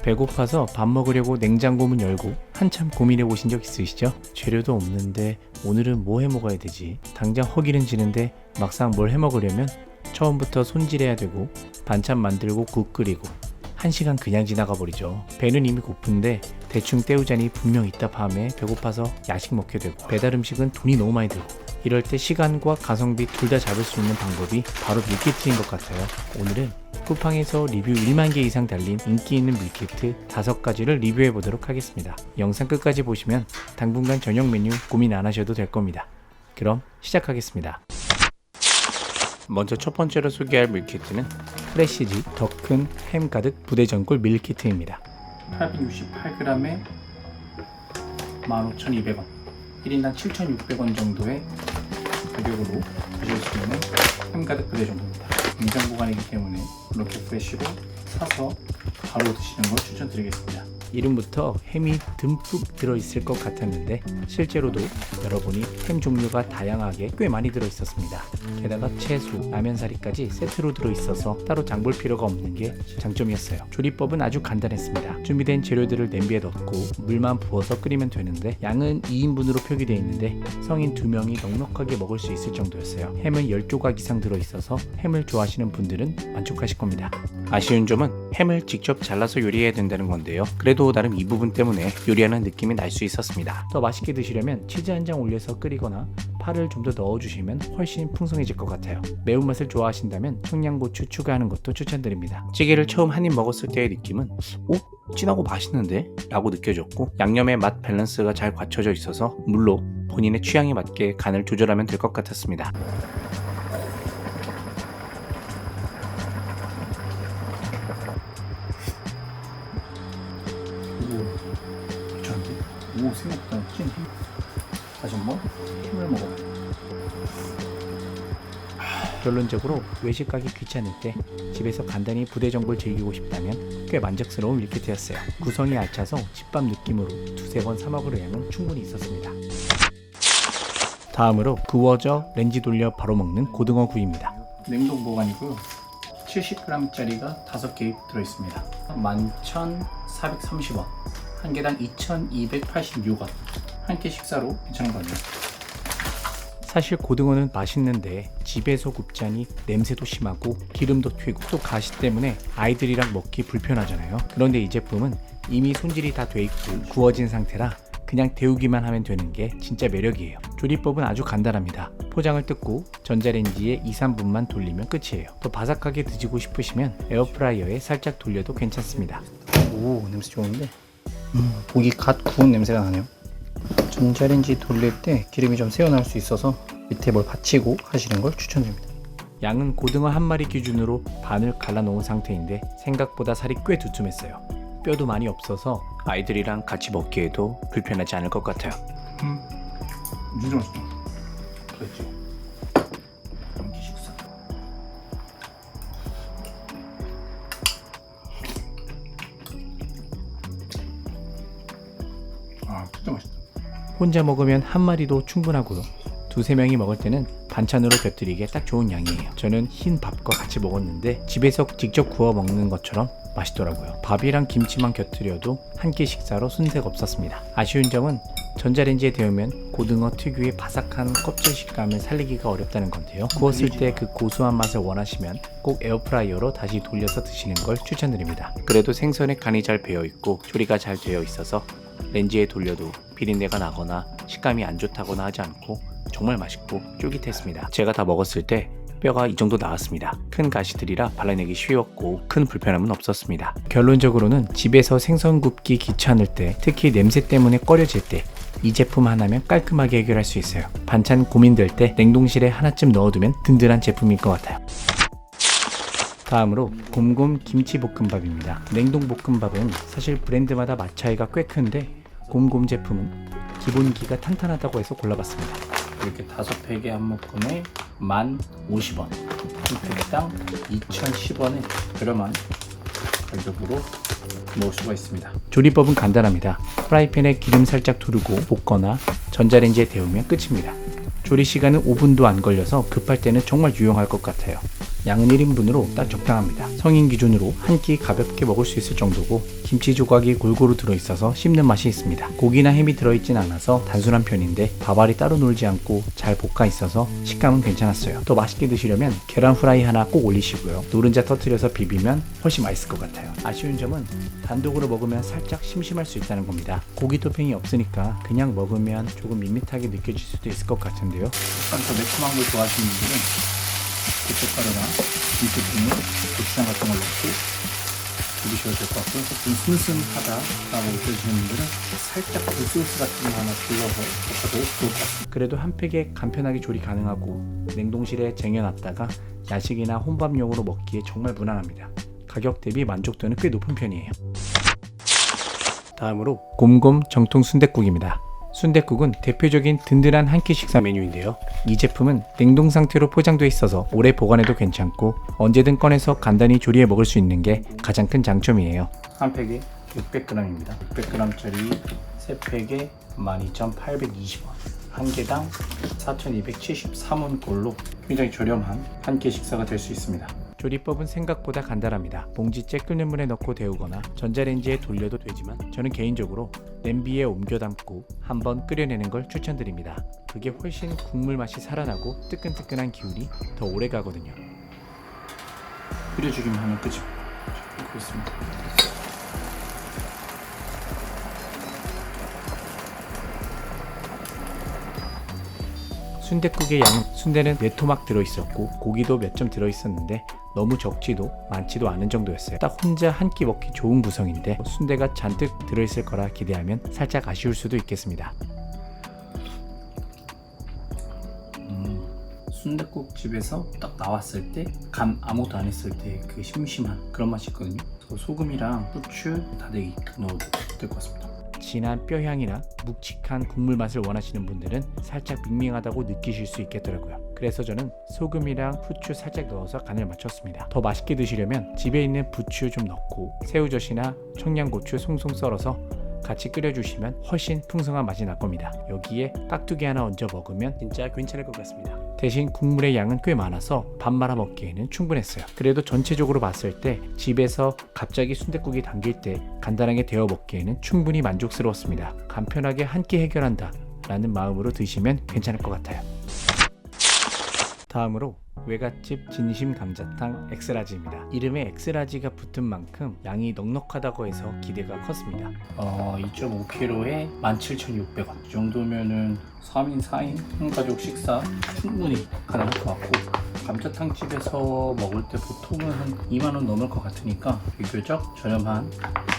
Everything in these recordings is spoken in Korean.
배고파서 밥 먹으려고 냉장고 문 열고 한참 고민해 보신 적 있으시죠? 재료도 없는데 오늘은 뭐 해 먹어야 되지? 당장 허기는 지는데 막상 뭘 해 먹으려면 처음부터 손질해야 되고 반찬 만들고 국 끓이고 1시간 그냥 지나가 버리죠. 배는 이미 고픈데 대충 때우자니 분명 이따 밤에 배고파서 야식 먹게 되고 배달 음식은 돈이 너무 많이 들고 이럴 때 시간과 가성비 둘 다 잡을 수 있는 방법이 바로 밀키트인 것 같아요. 오늘은 쿠팡에서 리뷰 1만 개 이상 달린 인기 있는 밀키트 5가지를 리뷰해 보도록 하겠습니다. 영상 끝까지 보시면 당분간 저녁 메뉴 고민 안 하셔도 될 겁니다. 그럼 시작하겠습니다. 먼저 첫 번째로 소개할 밀키트는 프레시지 더 큰 햄 가득 부대전골 밀키트입니다. 868g에 15,200원, 1인당 7,600원 정도의 가격으로 드실 수 있는 햄 가득 부대전골입니다. 냉장 보관이기 때문에 이렇게 프레쉬로 사서 바로 드시는 걸 추천드리겠습니다. 이름부터 햄이 듬뿍 들어있을 것 같았는데 실제로도 열어보니 햄 종류가 다양하게 꽤 많이 들어있었습니다. 게다가 채소, 라면사리까지 세트로 들어있어서 따로 장볼 필요가 없는 게 장점이었어요. 조리법은 아주 간단했습니다. 준비된 재료들을 냄비에 넣고 물만 부어서 끓이면 되는데 양은 2인분으로 표기되어 있는데 성인 2명이 넉넉하게 먹을 수 있을 정도였어요. 햄은 10조각 이상 들어있어서 햄을 좋아하시는 분들은 만족하실 겁니다. 아쉬운 점은 햄을 직접 잘라서 요리해야 된다는 건데요. 그래도 나름 이 부분 때문에 요리하는 느낌이 날 수 있었습니다. 더 맛있게 드시려면 치즈 한 장 올려서 끓이거나 파를 좀 더 넣어주시면 훨씬 풍성해질 것 같아요. 매운맛을 좋아하신다면 청양고추 추가하는 것도 추천드립니다. 찌개를 처음 한 입 먹었을 때의 느낌은 진하고 맛있는데? 라고 느껴졌고 양념의 맛 밸런스가 잘 갖춰져 있어서 물로 본인의 취향에 맞게 간을 조절하면 될 것 같았습니다. 오, 생각보다 찐 햄. 다시 한번 햄을 먹어요. 결론적으로 외식 가기 귀찮을 때 집에서 간단히 부대전골 즐기고 싶다면 꽤 만족스러운 밀키트였어요. 구성이 알차서 집밥 느낌으로 2-3번 사 먹을 의향은 충분히 있었습니다. 다음으로 구워져 렌지 돌려 바로 먹는 고등어 구이입니다. 냉동 보관이고요. 70g짜리가 5개 들어있습니다. 11,430원, 한 개당 2,286원. 한 끼 식사로 괜찮은 것 같네요. 사실 고등어는 맛있는데 집에서 굽자니 냄새도 심하고 기름도 튀고 또 가시 때문에 아이들이랑 먹기 불편하잖아요. 그런데 이 제품은 이미 손질이 다 돼 있고 구워진 상태라 그냥 데우기만 하면 되는 게 진짜 매력이에요. 조리법은 아주 간단합니다. 포장을 뜯고 전자레인지에 2-3분만 돌리면 끝이에요. 더 바삭하게 드시고 싶으시면 에어프라이어에 살짝 돌려도 괜찮습니다. 오, 냄새 좋은데? 고기 갓 구운 냄새가 나네요. 전자레인지 돌릴 때 기름이 좀 새어나올 수 있어서 밑에 뭘 받치고 하시는 걸 추천드립니다. 양은 고등어 한 마리 기준으로 반을 갈라 놓은 상태인데 생각보다 살이 꽤 두툼했어요. 뼈도 많이 없어서 아이들이랑 같이 먹기에도 불편하지 않을 것 같아요. 진짜 맛있다. 그랬죠. 한끼 식사. 진짜 맛있다. 혼자 먹으면 한 마리도 충분하고요. 2-3명이 먹을 때는 반찬으로 곁들이기에 딱 좋은 양이에요. 저는 흰 밥과 같이 먹었는데 집에서 직접 구워 먹는 것처럼 맛있더라고요. 밥이랑 김치만 곁들여도 한 끼 식사로 손색 없었습니다. 아쉬운 점은 전자레인지에 데우면 고등어 특유의 바삭한 껍질 식감을 살리기가 어렵다는 건데요. 구웠을 때 그 고소한 맛을 원하시면 꼭 에어프라이어로 다시 돌려서 드시는 걸 추천드립니다. 그래도 생선에 간이 잘 배어있고 조리가 잘 되어 있어서 렌지에 돌려도 비린내가 나거나 식감이 안 좋다거나 하지 않고 정말 맛있고 쫄깃했습니다. 제가 다 먹었을 때 뼈가 이 정도 나왔습니다. 큰 가시들이라 발라내기 쉬웠고 큰 불편함은 없었습니다. 결론적으로는 집에서 생선 굽기 귀찮을 때, 특히 냄새 때문에 꺼려질 때 이 제품 하나면 깔끔하게 해결할 수 있어요. 반찬 고민될 때 냉동실에 하나쯤 넣어두면 든든한 제품일 것 같아요. 다음으로 곰곰 김치볶음밥입니다. 냉동볶음밥은 사실 브랜드마다 맛 차이가 꽤 큰데 곰곰 제품은 기본기가 탄탄하다고 해서 골라봤습니다. 이렇게 5팩에 한 묶음에 1050원, 한 팩당 2010원에 저렴한 가격으로 먹을 수가 있습니다. 조리법은 간단합니다. 프라이팬에 기름 살짝 두르고 볶거나 전자레인지에 데우면 끝입니다. 조리 시간은 5분도 안 걸려서 급할 때는 정말 유용할 것 같아요. 양은 1인분으로 딱 적당합니다. 성인 기준으로 한 끼 가볍게 먹을 수 있을 정도고 김치 조각이 골고루 들어있어서 씹는 맛이 있습니다. 고기나 햄이 들어있진 않아서 단순한 편인데 밥알이 따로 놀지 않고 잘 볶아 있어서 식감은 괜찮았어요. 더 맛있게 드시려면 계란 후라이 하나 꼭 올리시고요. 노른자 터뜨려서 비비면 훨씬 맛있을 것 같아요. 아쉬운 점은 단독으로 먹으면 살짝 심심할 수 있다는 겁니다. 고기 토핑이 없으니까 그냥 먹으면 조금 밋밋하게 느껴질 수도 있을 것 같은데요. 약간 더 매콤한 걸 좋아하시는 분들은 고춧가루나 김치통에 고추장 같은 걸 넣고 비비셔도 될 것 같고요. 좀 슴슴하다라고 느껴지시는 분들은 살짝 굴소스 같은 거 하나 둘러서 볶아도 좋을 것 같습니다. 그래도 한 팩에 간편하게 조리 가능하고 냉동실에 쟁여놨다가 야식이나 혼밥용으로 먹기에 정말 무난합니다. 가격 대비 만족도는 꽤 높은 편이에요. 다음으로 곰곰 정통 순댓국입니다. 순댓국은 대표적인 든든한 한 끼 식사 메뉴인데요. 이 제품은 냉동 상태로 포장되어 있어서 오래 보관해도 괜찮고 언제든 꺼내서 간단히 조리해 먹을 수 있는 게 가장 큰 장점이에요. 한 팩에 600g입니다. 600g짜리 3팩에 12,820원. 한 개당 4,273원꼴로 굉장히 저렴한 한 끼 식사가 될 수 있습니다. 조리법은 생각보다 간단합니다. 봉지째 끓는 물에 넣고 데우거나 전자레인지에 돌려도 되지만 저는 개인적으로 냄비에 옮겨 담고 한번 끓여내는 걸 추천드립니다. 그게 훨씬 국물 맛이 살아나고 뜨끈뜨끈한 기운이 더 오래 가거든요. 끓여주기만 하면 끝입니다. 끓고 있습니다. 순댓국의 양은 순대는 4토막 들어있었고 고기도 몇 점 들어있었는데 너무 적지도 많지도 않은 정도였어요. 딱 혼자 한 끼 먹기 좋은 구성인데 순대가 잔뜩 들어있을 거라 기대하면 살짝 아쉬울 수도 있겠습니다. 순댓국 집에서 딱 나왔을 때 간 아무것도 안 했을 때 그 심심한 그런 맛이 있거든요. 소금이랑 후추, 다대기 넣어도 될 것 같습니다. 진한 뼈향이나 묵직한 국물 맛을 원하시는 분들은 살짝 밍밍하다고 느끼실 수 있겠더라고요. 그래서 저는 소금이랑 후추 살짝 넣어서 간을 맞췄습니다. 더 맛있게 드시려면 집에 있는 부추 좀 넣고 새우젓이나 청양고추 송송 썰어서 같이 끓여주시면 훨씬 풍성한 맛이 날 겁니다. 여기에 깍두기 하나 얹어 먹으면 진짜 괜찮을 것 같습니다. 대신 국물의 양은 꽤 많아서 밥 말아 먹기에는 충분했어요. 그래도 전체적으로 봤을 때 집에서 갑자기 순댓국이 당길 때 간단하게 데워 먹기에는 충분히 만족스러웠습니다. 간편하게 한 끼 해결한다 라는 마음으로 드시면 괜찮을 것 같아요. 다음으로 외갓집 진심 감자탕 엑스라지입니다. 이름에 엑스라지가 붙은 만큼 양이 넉넉하다고 해서 기대가 컸습니다. 2.5kg에 17,600원. 이 정도면은 3인, 4인 한 가족 식사 충분히 가능할 것 같고 감자탕 집에서 먹을 때 보통은 한 2만원 넘을 것 같으니까 비교적 저렴한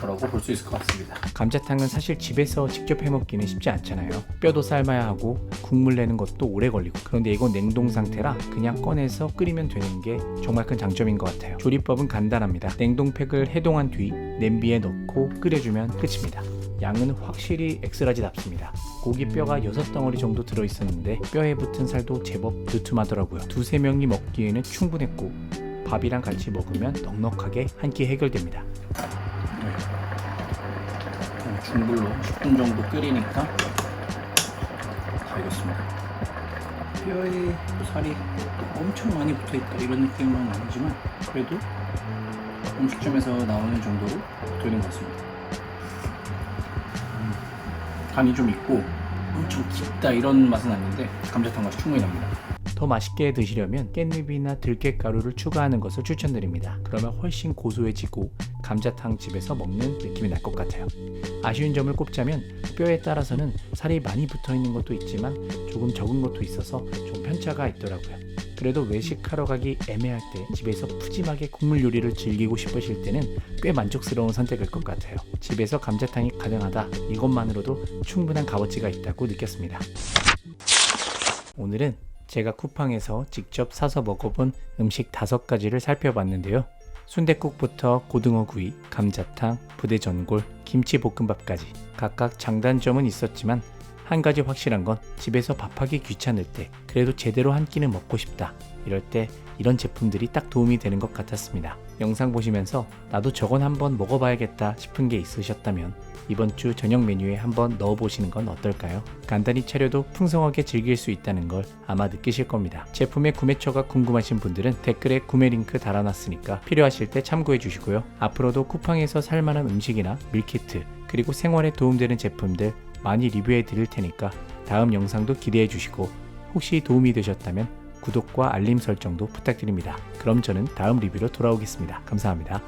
거라고 볼 수 있을 것 같습니다. 감자탕은 사실 집에서 직접 해먹기는 쉽지 않잖아요. 뼈도 삶아야 하고 국물 내는 것도 오래 걸리고 그런데 이건 냉동 상태라 그냥 꺼내서 끓이면 되는 게 정말 큰 장점인 것 같아요. 조리법은 간단합니다. 냉동팩을 해동한 뒤 냄비에 넣고 끓여주면 끝입니다. 양은 확실히 엑스라지답습니다. 고기 뼈가 6덩어리 정도 들어있었는데 뼈에 붙은 살도 제법 두툼하더라고요. 2-3명이 먹기에는 충분했고 밥이랑 같이 먹으면 넉넉하게 한 끼 해결됩니다. 중불로 10분 정도 끓이니까 다 익었습니다. 뼈에 살이 엄청 많이 붙어있다 이런 느낌은 아니지만 그래도 음식점에서 나오는 정도로 되는 것 같습니다. 간이 좀 있고 엄청 깊다 이런 맛은 아닌데 감자탕 맛이 충분히 납니다. 더 맛있게 드시려면 깻잎이나 들깨가루를 추가하는 것을 추천드립니다. 그러면 훨씬 고소해지고 감자탕 집에서 먹는 느낌이 날 것 같아요. 아쉬운 점을 꼽자면 뼈에 따라서는 살이 많이 붙어있는 것도 있지만 조금 적은 것도 있어서 좀 편차가 있더라고요. 그래도 외식하러 가기 애매할 때 집에서 푸짐하게 국물 요리를 즐기고 싶으실 때는 꽤 만족스러운 선택일 것 같아요. 집에서 감자탕이 가능하다 이것만으로도 충분한 값어치가 있다고 느꼈습니다. 오늘은 제가 쿠팡에서 직접 사서 먹어본 음식 5가지를 살펴봤는데요. 순댓국부터 고등어구이, 감자탕, 부대전골, 김치볶음밥까지 각각 장단점은 있었지만 한 가지 확실한 건 집에서 밥하기 귀찮을 때 그래도 제대로 한 끼는 먹고 싶다 이럴 때 이런 제품들이 딱 도움이 되는 것 같았습니다. 영상 보시면서 나도 저건 한번 먹어봐야겠다 싶은 게 있으셨다면 이번 주 저녁 메뉴에 한번 넣어보시는 건 어떨까요? 간단히 차려도 풍성하게 즐길 수 있다는 걸 아마 느끼실 겁니다. 제품의 구매처가 궁금하신 분들은 댓글에 구매 링크 달아놨으니까 필요하실 때 참고해 주시고요. 앞으로도 쿠팡에서 살만한 음식이나 밀키트 그리고 생활에 도움되는 제품들 많이 리뷰해 드릴 테니까 다음 영상도 기대해 주시고 혹시 도움이 되셨다면 구독과 알림 설정도 부탁드립니다. 그럼 저는 다음 리뷰로 돌아오겠습니다. 감사합니다.